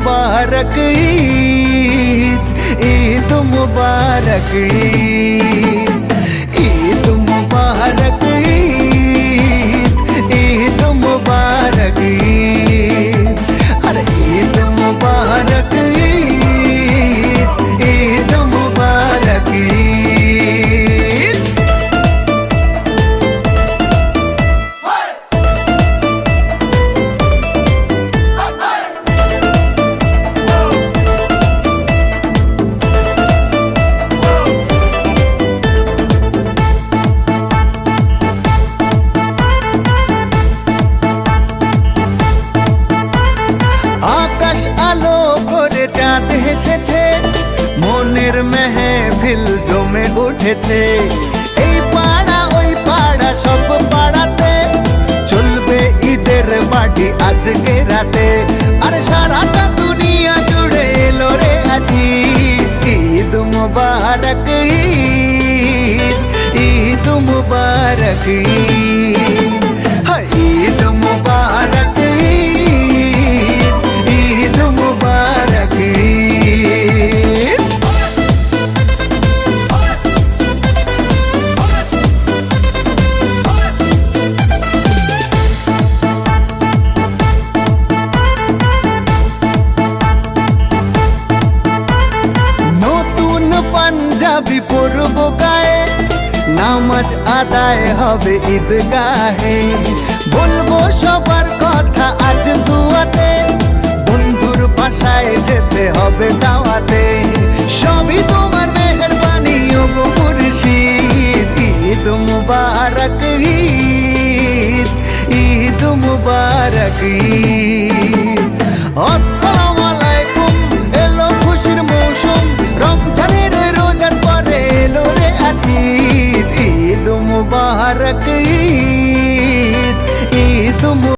मुबारक ईद, ईद मुबारक ईद, ईद मुबारक ईद, ईद मुबारक ईद, अरे ईद मुबारक ईद, ईद मुबारक ईद। আকাশ আলো করে চাঁদ হেসেছে, মনের মেহফিল জমে উঠেছে। এই পাড়া ওই পাড়া সব পাড়াতে চলবে ঈদের পার্টি আজকে রাতে। আর সারাটা দুনিয়া জুড়ে এলো রে আজি ঈদ মুবারক ঈদ, ঈদ মুবারক ঈদ, হায় ঈদ মুবারক ঈদ, ঈদ মুবারক ঈদ। নতুন পাঞ্জাবি পরব গায়ে, নামাজ আদায় হবে ঈদগাহে। বলবো সবার কথা আজ দুয়াতে, বন্ধুর বাসায় যেতে হবে দাওয়াতে। সবই তোমার মেহেরবানি ও মুর্শিদ, ঈদ মুবারক ঈদ, ঈদ মুবারক ঈদ।